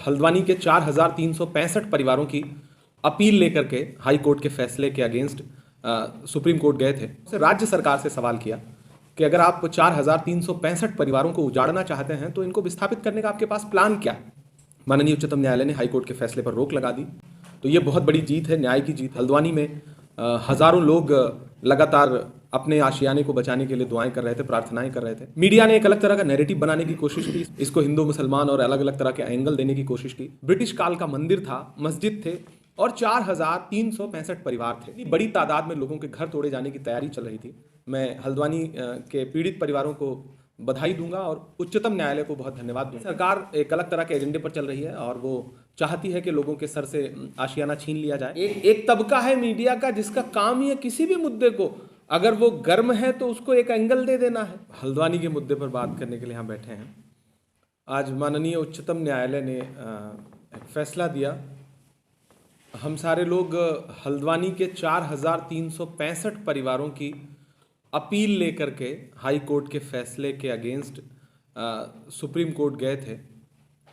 हल्द्वानी के 4,365 परिवारों की अपील लेकर के हाई कोर्ट के फैसले के अगेंस्ट सुप्रीम कोर्ट गए थे। राज्य सरकार से सवाल किया कि अगर आप 4,365 परिवारों को उजाड़ना चाहते हैं तो इनको विस्थापित करने का आपके पास प्लान क्या है। माननीय उच्चतम न्यायालय ने हाई कोर्ट के फैसले पर रोक लगा दी। तो ये बहुत बड़ी जीत है, न्याय की जीत। हल्द्वानी में हजारों लोग लगातार अपने आशियाने को बचाने के लिए दुआएं कर रहे थे, प्रार्थनाएं कर रहे थे। मीडिया ने एक अलग तरह का नैरेटिव बनाने की कोशिश की, इसको हिंदू मुसलमान और अलग अलग तरह के एंगल देने की कोशिश की। ब्रिटिश काल का मंदिर था, मस्जिद थे और 4,365 परिवार थे। बड़ी तादाद में लोगों के घर तोड़े जाने की तैयारी चल रही थी। मैं हल्द्वानी के पीड़ित परिवारों को बधाई दूंगा और उच्चतम न्यायालय को बहुत धन्यवाद दूंगा। सरकार एक अलग तरह के एजेंडे पर चल रही है और वो चाहती है कि लोगों के सर से आशियाना छीन लिया जाए। एक तबका है मीडिया का जिसका काम ही है किसी भी मुद्दे को, अगर वो गर्म है तो उसको एक एंगल दे देना है। हल्द्वानी के मुद्दे पर बात करने के लिए यहाँ बैठे हैं। आज माननीय उच्चतम न्यायालय ने एक फैसला दिया। हम सारे लोग हल्द्वानी के 4,365 परिवारों की अपील लेकर के हाई कोर्ट के फैसले के अगेंस्ट सुप्रीम कोर्ट गए थे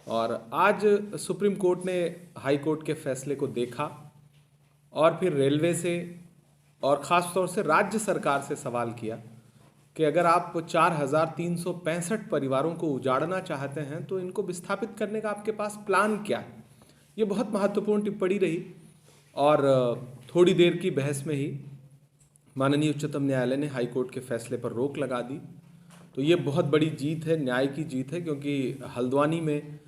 और आज सुप्रीम कोर्ट ने हाई कोर्ट के फैसले को देखा और फिर रेलवे से और ख़ास तौर से राज्य सरकार से सवाल किया कि अगर आप 4,365 परिवारों को उजाड़ना चाहते हैं तो इनको विस्थापित करने का आपके पास प्लान क्या है। ये बहुत महत्वपूर्ण टिप्पणी रही और थोड़ी देर की बहस में ही माननीय उच्चतम न्यायालय ने हाई कोर्ट के फैसले पर रोक लगा दी। तो ये बहुत बड़ी जीत है, न्याय की जीत है, क्योंकि हल्द्वानी में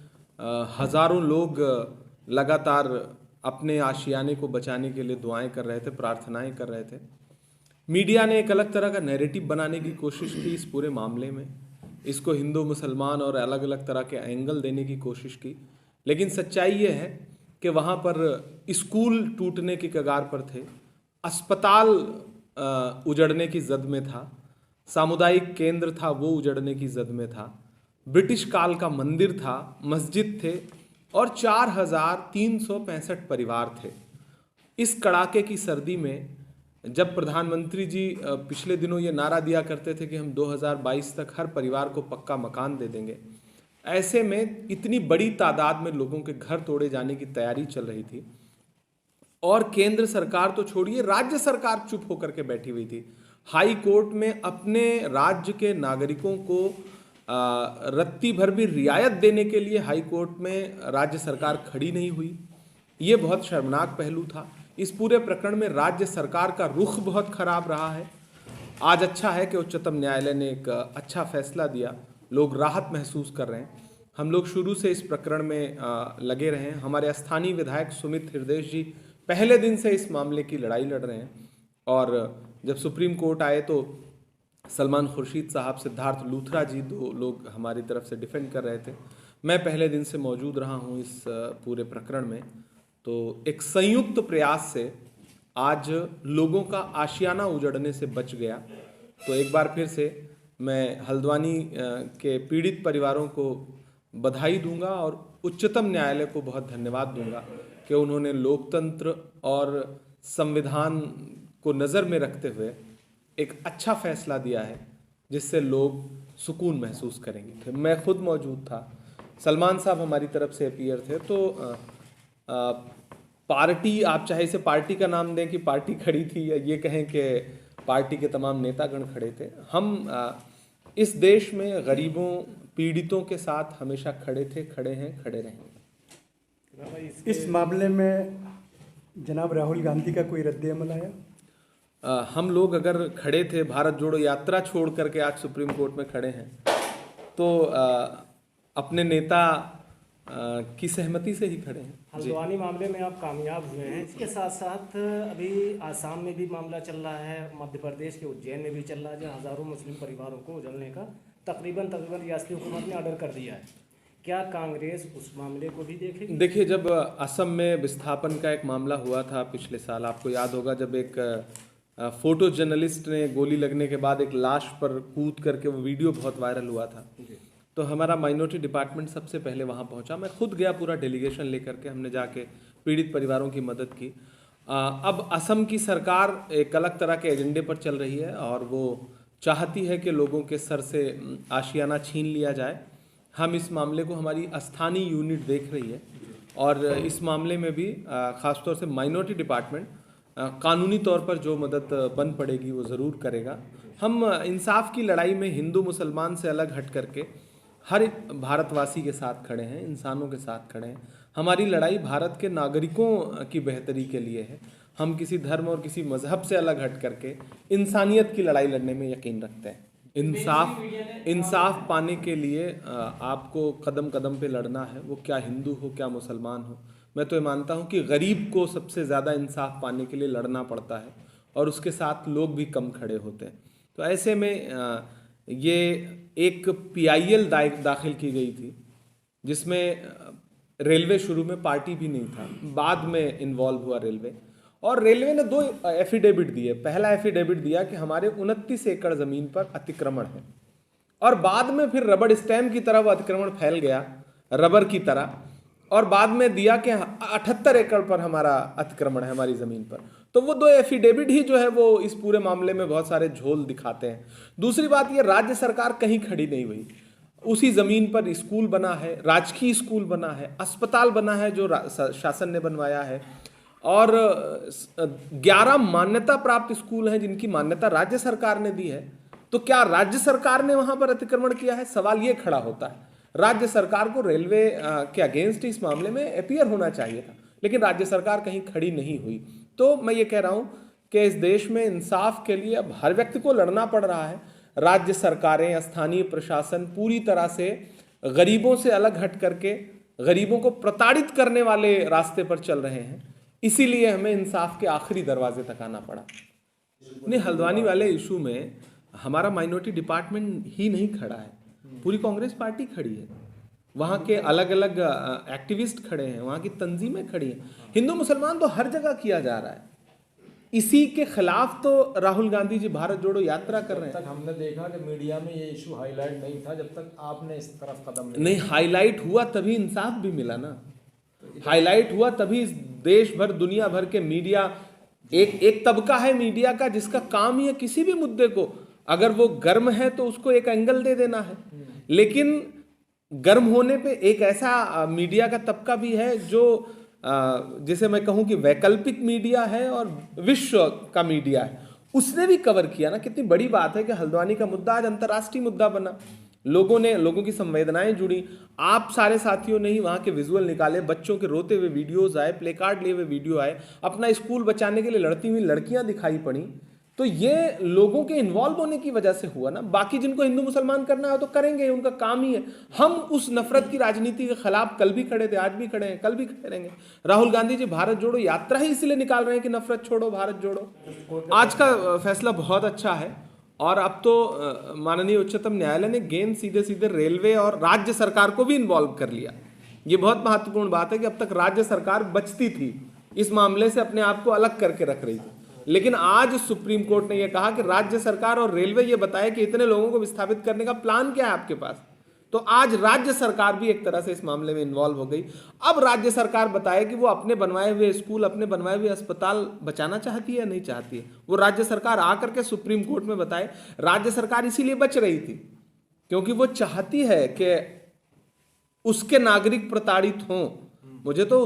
हज़ारों लोग लगातार अपने आशियाने को बचाने के लिए दुआएं कर रहे थे, प्रार्थनाएं कर रहे थे। मीडिया ने एक अलग तरह का नैरेटिव बनाने की कोशिश की इस पूरे मामले में, इसको हिंदू मुसलमान और अलग अलग तरह के एंगल देने की कोशिश की, लेकिन सच्चाई ये है कि वहाँ पर स्कूल टूटने की कगार पर थे, अस्पताल उजड़ने की जद में था, सामुदायिक केंद्र था वो उजड़ने की जद में था, ब्रिटिश काल का मंदिर था, मस्जिद थे और 4,365 परिवार थे। इस कड़ाके की सर्दी में जब प्रधानमंत्री जी पिछले दिनों ये नारा दिया करते थे कि हम 2022 तक हर परिवार को पक्का मकान दे देंगे, ऐसे में इतनी बड़ी तादाद में लोगों के घर तोड़े जाने की तैयारी चल रही थी और केंद्र सरकार तो छोड़िए, राज्य सरकार चुप होकर के बैठी हुई थी। हाई कोर्ट में अपने राज्य के नागरिकों को रत्ती भर भी रियायत देने के लिए हाई कोर्ट में राज्य सरकार खड़ी नहीं हुई। ये बहुत शर्मनाक पहलू था। इस पूरे प्रकरण में राज्य सरकार का रुख बहुत खराब रहा है। आज अच्छा है कि उच्चतम न्यायालय ने एक अच्छा फैसला दिया, लोग राहत महसूस कर रहे हैं। हम लोग शुरू से इस प्रकरण में लगे रहे हैं। हमारे स्थानीय विधायक सुमित हृदयेश जी पहले दिन से इस मामले की लड़ाई लड़ रहे हैं और जब सुप्रीम कोर्ट आए तो सलमान खुर्शीद साहब, सिद्धार्थ लूथरा जी, दो लोग हमारी तरफ से डिफेंड कर रहे थे। मैं पहले दिन से मौजूद रहा हूँ इस पूरे प्रकरण में। तो एक संयुक्त प्रयास से आज लोगों का आशियाना उजड़ने से बच गया। तो एक बार फिर से मैं हल्द्वानी के पीड़ित परिवारों को बधाई दूंगा और उच्चतम न्यायालय को बहुत धन्यवाद दूंगा कि उन्होंने लोकतंत्र और संविधान को नज़र में रखते हुए एक अच्छा फैसला दिया है जिससे लोग सुकून महसूस करेंगे। मैं खुद मौजूद था, सलमान साहब हमारी तरफ से अपीयर थे। तो पार्टी, आप चाहे इसे पार्टी का नाम दें कि पार्टी खड़ी थी, या ये कहें कि पार्टी के तमाम नेतागण खड़े थे, हम इस देश में गरीबों, पीड़ितों के साथ हमेशा खड़े थे, खड़े हैं, खड़े रहेंगे। इस मामले में जनाब राहुल गांधी का कोई रद्द-ए-अमल आया? हम लोग अगर खड़े थे, भारत जोड़ो यात्रा छोड़ करके आज सुप्रीम कोर्ट में खड़े हैं, तो अपने नेता की सहमति से ही खड़े हैं। हल्द्वानी मामले में आप कामयाब हुए हैं, इसके साथ साथ अभी आसाम में भी मामला चल रहा है, मध्य प्रदेश के उज्जैन में भी चल रहा है, जहाँ हज़ारों मुस्लिम परिवारों को उजड़ने का तकरीबन रियासती हुकूमत ने ऑर्डर कर दिया है। क्या कांग्रेस उस मामले को भी देखेगी? देखिए, जब असम में विस्थापन का एक मामला हुआ था पिछले साल, आपको याद होगा, जब एक फोटो जर्नलिस्ट ने गोली लगने के बाद एक लाश पर कूद करके वो वीडियो बहुत वायरल हुआ था, तो हमारा माइनॉरिटी डिपार्टमेंट सबसे पहले वहाँ पहुँचा। मैं खुद गया, पूरा डेलीगेशन लेकर के हमने जाके पीड़ित परिवारों की मदद की। अब असम की सरकार एक अलग तरह के एजेंडे पर चल रही है और वो चाहती है कि लोगों के सर से आशियाना छीन लिया जाए। हम इस मामले को हमारी स्थानीय यूनिट देख रही है और इस मामले में भी ख़ासतौर से माइनॉरिटी डिपार्टमेंट कानूनी तौर पर जो मदद बन पड़ेगी वो ज़रूर करेगा। हम इंसाफ की लड़ाई में हिंदू मुसलमान से अलग हट करके हर एक भारतवासी के साथ खड़े हैं, इंसानों के साथ खड़े हैं। हमारी लड़ाई भारत के नागरिकों की बेहतरी के लिए है। हम किसी धर्म और किसी मजहब से अलग हट करके इंसानियत की लड़ाई लड़ने में यकीन रखते हैं। इंसाफ पाने के लिए आपको कदम कदम पे लड़ना है, वो क्या हिंदू हो क्या मुसलमान हो। मैं तो ये मानता हूँ कि गरीब को सबसे ज़्यादा इंसाफ पाने के लिए लड़ना पड़ता है और उसके साथ लोग भी कम खड़े होते हैं। तो ऐसे में ये एक PIL दाखिल की गई थी जिसमें रेलवे शुरू में पार्टी भी नहीं था, बाद में इन्वॉल्व हुआ रेलवे, और रेलवे ने 2 एफिडेविट दिए। पहला एफिडेविट दिया कि हमारे 29 एकड़ ज़मीन पर अतिक्रमण है, और बाद में फिर रबड़ स्टैम्प की तरह वो अतिक्रमण फैल गया, रबर की तरह, और बाद में दिया कि 78 एकड़ पर हमारा अतिक्रमण है हमारी ज़मीन पर। तो वो 2 एफिडेविट ही जो है वो इस पूरे मामले में बहुत सारे झोल दिखाते हैं। दूसरी बात ये, राज्य सरकार कहीं खड़ी नहीं हुई। उसी ज़मीन पर स्कूल बना है, राजकीय स्कूल बना है, अस्पताल बना है जो शासन ने बनवाया है, और 11 मान्यता प्राप्त स्कूल हैं जिनकी मान्यता राज्य सरकार ने दी है। तो क्या राज्य सरकार ने वहाँ पर अतिक्रमण किया है? सवाल ये खड़ा होता है। राज्य सरकार को रेलवे के अगेंस्ट इस मामले में अपीयर होना चाहिए था, लेकिन राज्य सरकार कहीं खड़ी नहीं हुई। तो मैं ये कह रहा हूँ कि इस देश में इंसाफ के लिए अब हर व्यक्ति को लड़ना पड़ रहा है। राज्य सरकारें, स्थानीय प्रशासन पूरी तरह से गरीबों से अलग हट करके गरीबों को प्रताड़ित करने वाले रास्ते पर चल रहे हैं। इसीलिए हमें इंसाफ के आखिरी दरवाजे तक आना पड़ा। नहीं, हल्द्वानी वाले इशू में हमारा माइनॉरिटी डिपार्टमेंट ही नहीं खड़ा है, पूरी कांग्रेस पार्टी खड़ी है, वहाँ के अलग अलग एक्टिविस्ट खड़े हैं, वहाँ की तंजीमें खड़ी हैं। हिंदू मुसलमान तो हर जगह किया जा रहा है। इसी के खिलाफ तो राहुल गांधी जी भारत जोड़ो यात्रा कर रहे हैं। तक हमने देखा कि मीडिया में ये इशू हाईलाइट नहीं था जब तक आपने इस तरफ कदम नहीं, हाईलाइट हुआ तभी इंसाफ भी मिला ना। हाईलाइट हुआ तभी देश भर, दुनिया भर के मीडिया, एक तबका है मीडिया का जिसका काम ही है किसी भी मुद्दे को, अगर वो गर्म है तो उसको एक एंगल दे देना है। लेकिन गर्म होने पे एक ऐसा मीडिया का तबका भी है जो जिसे मैं कहूँ कि वैकल्पिक मीडिया है और विश्व का मीडिया है, उसने भी कवर किया ना। कितनी बड़ी बात है कि हल्द्वानी का मुद्दा आज अंतर्राष्ट्रीय मुद्दा बना, लोगों की संवेदनाएं जुड़ी। आप सारे साथियों ने ही वहाँ के विजुअल निकाले, बच्चों के रोते हुए वीडियोज आए, प्ले कार्ड लिए हुए वीडियो आए, अपना स्कूल बचाने के लिए लड़ती हुई लड़कियां दिखाई पड़ी। तो ये लोगों के इन्वॉल्व होने की वजह से हुआ ना। बाकी जिनको हिंदू मुसलमान करना है तो करेंगे, उनका काम ही है। हम उस नफरत की राजनीति के खिलाफ कल भी खड़े थे, आज भी खड़े हैं, कल भी खड़े रहेंगे। राहुल गांधी जी भारत जोड़ो यात्रा ही इसलिए निकाल रहे हैं कि नफरत छोड़ो, भारत जोड़ो। आज का फैसला बहुत अच्छा है, और अब तो माननीय उच्चतम न्यायालय ने गेंद सीधे सीधे रेलवे और राज्य सरकार को भी इन्वॉल्व कर लिया। ये बहुत महत्वपूर्ण बात है कि अब तक राज्य सरकार बचती थी, इस मामले से अपने आप को अलग करके रख रही थी, लेकिन आज सुप्रीम कोर्ट ने यह कहा कि राज्य सरकार और रेलवे ये बताए कि इतने लोगों को विस्थापित करने का प्लान क्या है आपके पास। तो आज राज्य सरकार भी एक तरह से इस मामले में इन्वॉल्व हो गई। अब राज्य सरकार बताए कि वो अपने बनवाए हुए स्कूल, अपने बनवाए हुए अस्पताल बचाना चाहती है या नहीं चाहती है। वो राज्य सरकार आकर के सुप्रीम कोर्ट में बताए। राज्य सरकार इसीलिए बच रही थी क्योंकि वो चाहती है कि उसके नागरिक प्रताड़ित हों। मुझे तो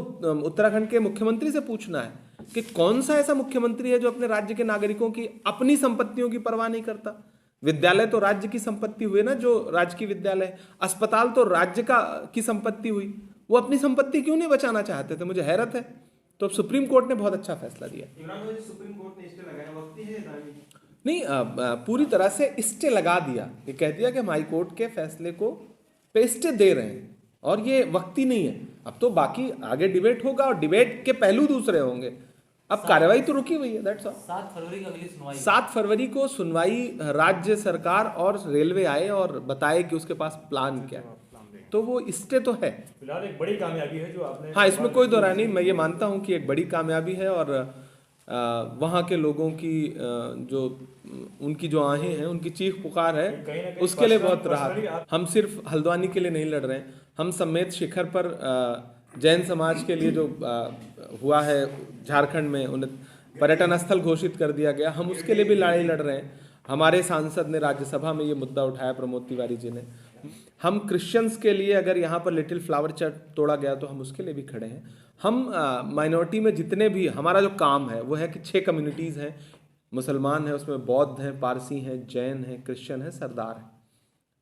उत्तराखंड के मुख्यमंत्री से पूछना है कि कौन सा ऐसा मुख्यमंत्री है जो अपने राज्य के नागरिकों की अपनी संपत्तियों की परवाह नहीं करता। विद्यालय तो राज्य की संपत्ति हुए ना, जो राजकीय विद्यालय, अस्पताल तो राज्य की संपत्ति हुई, वो अपनी संपत्ति क्यों नहीं बचाना चाहते थे? मुझे हैरत है। तो अब सुप्रीम कोर्ट ने बहुत अच्छा फैसला दिया। सुप्रीम कोर्ट ने स्टे लगाया, वक्ती है नहीं, पूरी तरह से स्टे लगा दिया। ये कह दिया कि हम हाई कोर्ट के फैसले को पे स्टे दे रहे हैं और ये वक्ती नहीं है। अब तो बाकी आगे डिबेट होगा और डिबेट के पहलू दूसरे होंगे। अब कार्रवाई तो रुकी हुई है, दैट्स ऑल। 7 फरवरी को अगली सुनवाई। 7 फरवरी को सुनवाई। राज्य सरकार और रेलवे आए और बताए कि उसके पास प्लान क्या है, तो वो स्टे तो है। फिलहाल एक बड़ी कामयाबी है जो आपने। हाँ, इसमें कोई दोहराई नहीं। मैं ये मानता हूँ कि एक बड़ी कामयाबी है और वहाँ के लोगों की जो उनकी जो आहें हैं, उनकी चीख पुकार है, उसके लिए बहुत राहत। हम सिर्फ हल्द्वानी के लिए नहीं लड़ रहे हैं, हम समेत शिखर पर जैन समाज के लिए जो हुआ है झारखंड में, उन्हें पर्यटन स्थल घोषित कर दिया गया, हम उसके लिए भी लड़ाई लड़ रहे हैं। हमारे सांसद ने राज्यसभा में ये मुद्दा उठाया, प्रमोद तिवारी जी ने। हम क्रिश्चियंस के लिए अगर यहाँ पर लिटिल फ्लावर चर्च तोड़ा गया तो हम उसके लिए भी खड़े हैं। हम माइनॉरिटी में जितने भी हमारा जो काम है वो है कि 6 कम्युनिटीज़ हैं, मुसलमान हैं, उसमें बौद्ध हैं, पारसी हैं, जैन हैं, क्रिश्चियन हैं, सरदार हैं।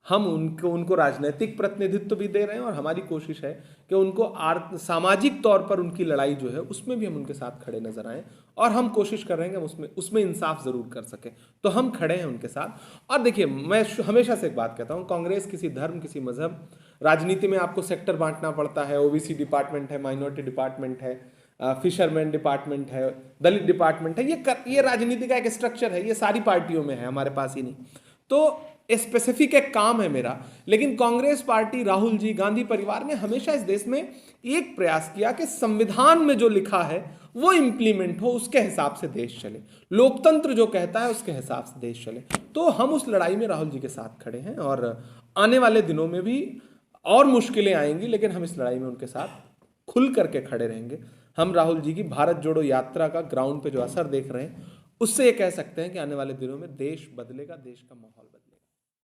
हम उनको राजनीतिक प्रतिनिधित्व भी दे रहे हैं और हमारी कोशिश है कि उनको सामाजिक तौर पर उनकी लड़ाई जो है उसमें भी हम उनके साथ खड़े नजर आएं, और हम कोशिश कर रहे हैं कि उसमें इंसाफ जरूर कर सकें। तो हम खड़े हैं उनके साथ। और देखिए, मैं हमेशा से एक बात कहता हूं, कांग्रेस किसी धर्म, किसी मजहब, राजनीति में आपको सेक्टर बांटना पड़ता है, ओबीसी डिपार्टमेंट है, माइनॉरिटी डिपार्टमेंट है, फिशरमैन डिपार्टमेंट है, दलित डिपार्टमेंट है, ये राजनीति का एक स्ट्रक्चर है, ये सारी पार्टियों में है, हमारे पास ही नहीं। तो स्पेसिफिक एक काम है मेरा। लेकिन कांग्रेस पार्टी, राहुल जी, गांधी परिवार ने हमेशा इस देश में एक प्रयास किया कि संविधान में जो लिखा है वो इंप्लीमेंट हो, उसके हिसाब से देश चले, लोकतंत्र जो कहता है उसके हिसाब से देश चले। तो हम उस लड़ाई में राहुल जी के साथ खड़े हैं, और आने वाले दिनों में भी और मुश्किलें आएंगी, लेकिन हम इस लड़ाई में उनके साथ खुल करके खड़े रहेंगे। हम राहुल जी की भारत जोड़ो यात्रा का ग्राउंड पे जो असर देख रहे हैं, उससे ये कह सकते हैं कि आने वाले दिनों में देश बदलेगा, देश का माहौल बदलेगा।